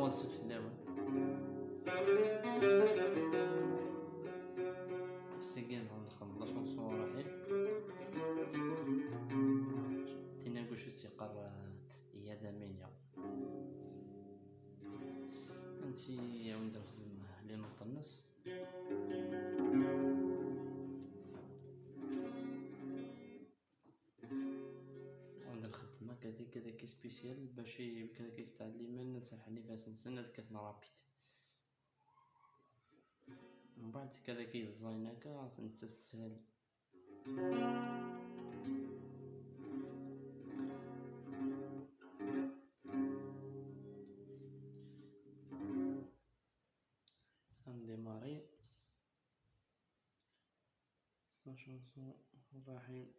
غوصك في اللعبة. السجن نخلص نصور حيل تينا قوشو تيقر هي دامينيا نسي عاود نخدم لي نطنس عاود نخدم كذا كي سبيسيال باش كذا كيستعلم نسرحني فاس نسن هاد كثنا رابيد من بعد كذا كيزاين هكا نتسهل. نديماري شانسون الرحيم.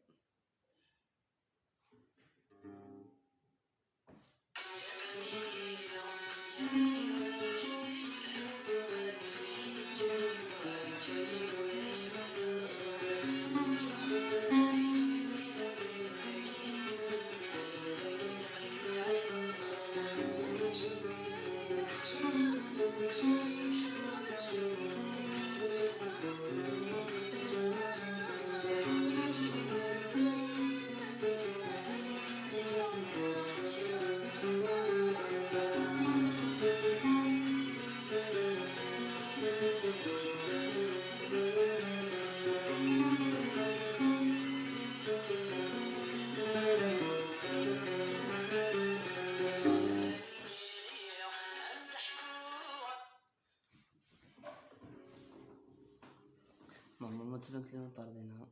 نورمالمون تبانت لي طاردينها.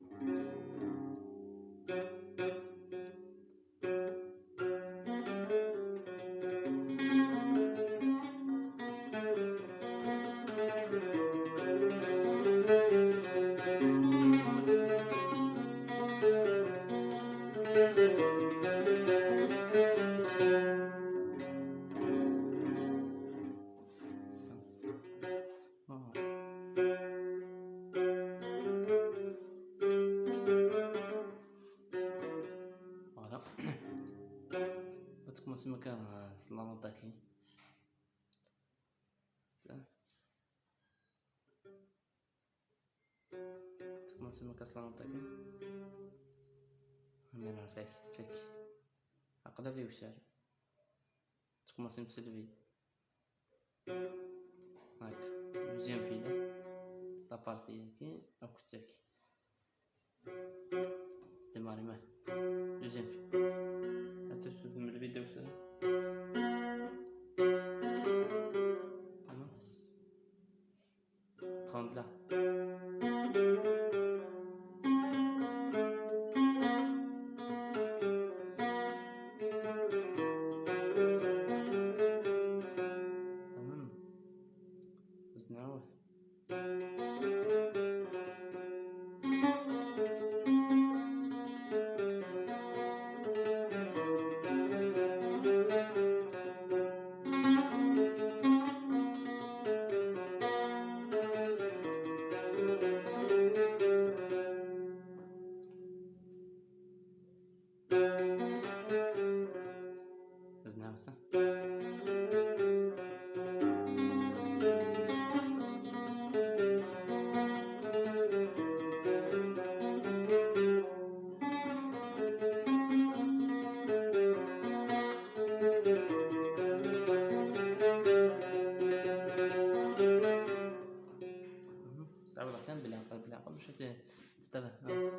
فوالا بتكمل مكان سلام طاكي تكمل مكان سلام طاكي من عرفاك تسكي عقلا في وشاري تكمل مسلفي هاك دوزيام فيلا لابارتي هاكي هاك تسكي ديماري معاه دوزيام فيلا حتى تشوف من الفيديو وشاري تخون بلا نعوه نعوه تعود كان بالعقل باش تستفهم.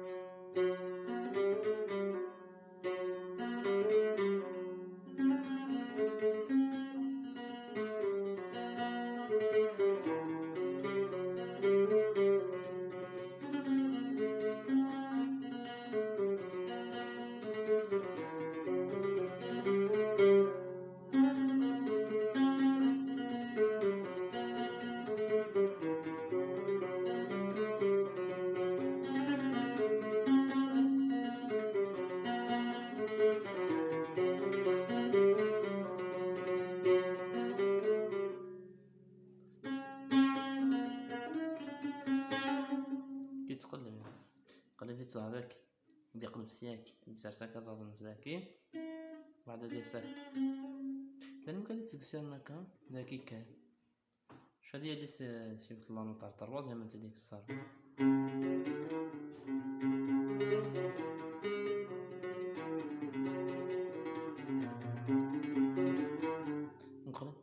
كيتقلب قلب في هذاك يقلب سياك يدير ساكا ضرب زاكي بعد دير ساك لأن مكان تكسر ناكا ذاكي كان شو هادي اللي سيوت لا نوت تاع التروازيام انت ديك الصار نقرا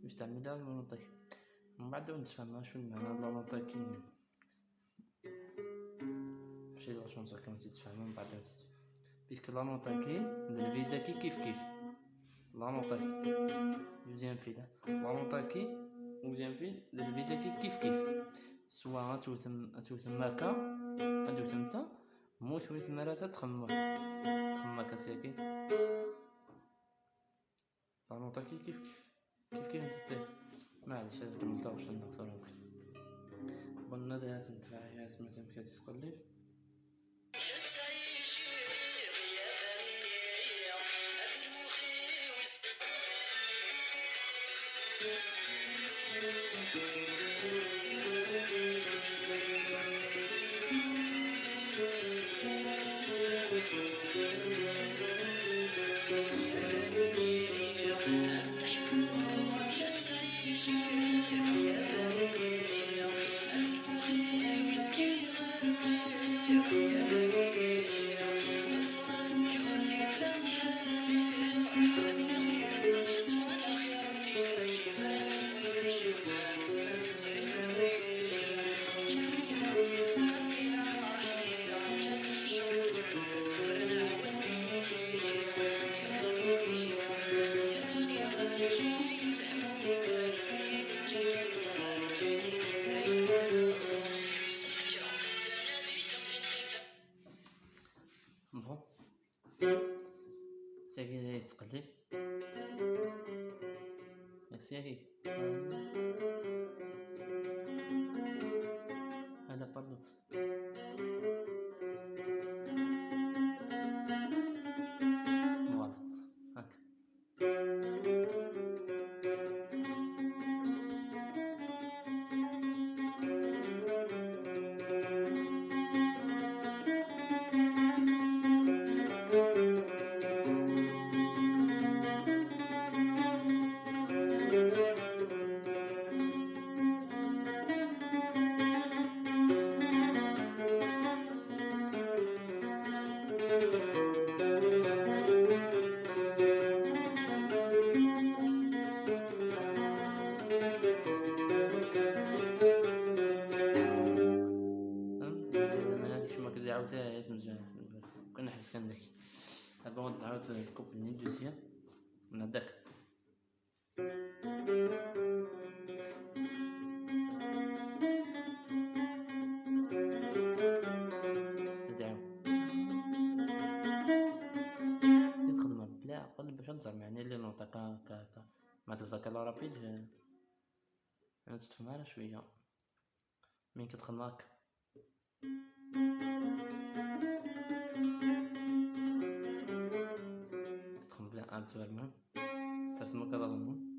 باش تعملها لا نوت من بعد نتفهم شنو المعنى لا نوت كي ماشي لا شونس كما تتفهم من بعد بيسك لا نوت كي الفيدا كي كيف لا نوت دوزيام فيل لا نوت كي دوزيام فيل الفيدا كي كيف سوا غتوثم ماكا غتوثم نتا موت وليت مرات تخمم ماكا ساكي لا نوت كي كيف انت معليش هذاك كملتها واش نقدر نقول بون هذا تنتفع يا سمعت مكاتي تقلب بون ساكي تقلب ساكي هذا باردو فوالا هاك عاودتها مزيان كنا حس كان داك دابا نعاود الكوب ني دوزيام من هداك تخدمها بلا عقل باش تزرع يعني اللي نوطا كا ما توصلك لا رابيد انا تفهم على شويه مين كتخدم هاك تدخل بلا ان سؤال مهم ترسم كذا ضمن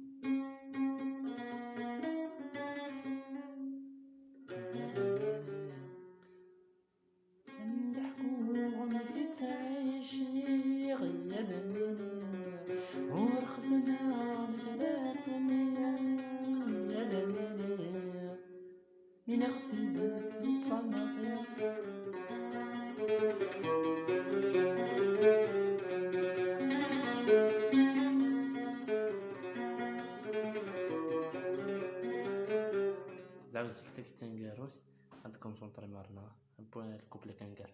زعما حتى كي تنقاروس غاد كونسونطري مارنا الكوبلي كنقار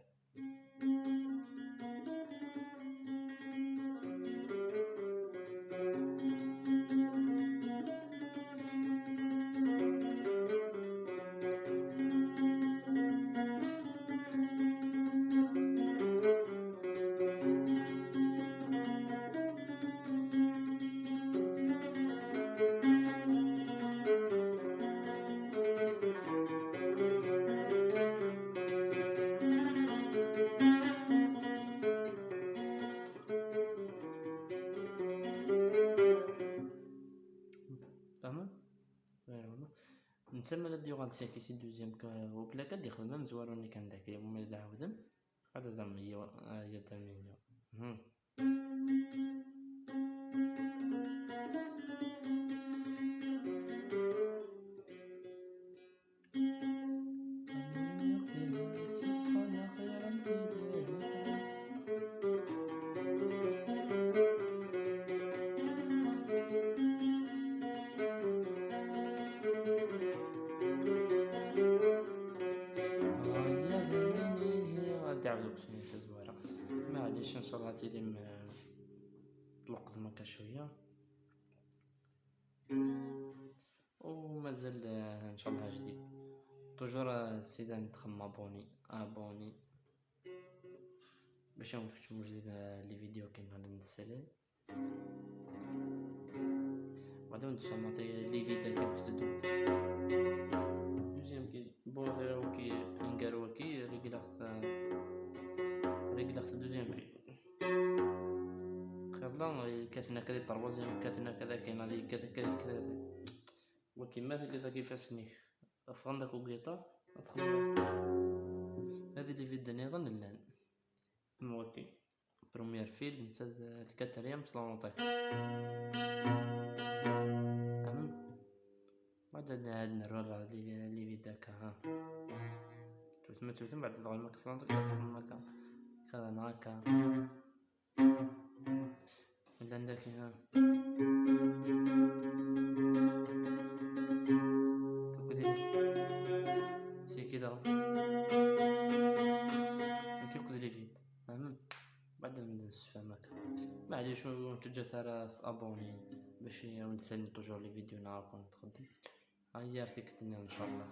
فاهمة نتسمى لدي غاد ساكي سي دوزيام كو بلا كدي خدمة مزواروني كان داك يوم اللي عاودن هذا زعما هي تمرين غادي نعاودو كسميتها زويرة. معليش ان شاء الله تيدي طلق الماكا شوية، ومازال ان شاء الله جديد. توجور السيدة نتخم ابوني باش نشوفو جديد لي فيديو كاين غادي نسالي. بعدا ندوزو ماتي لي فيديو كيف كتدو دوزيام كي بوغيروكي انكاروكي ريغلاخت دوزيام في خبلا كاتنا كذا طروازيام كاتنا كذا كاين هذه كذا كذا كذا وكيما كذا كيفاسني افغندك وقيطة ادخل هذه لي فيديو نظن اللان موكي بروميير فيلم نتا الكاتريام سلانوطي بعد عاد نرى لي فيداك ها توتم بعد تدخل الماك سلانوطي الماك كذا ناكا ولا عندك ها سي كذا كيف لي فيد بعد نفهمك معليش نتوجه ترى ابوني باش نسالي توجور لي فيديو نهار كنت تخدم هيا فيك ان شاء الله.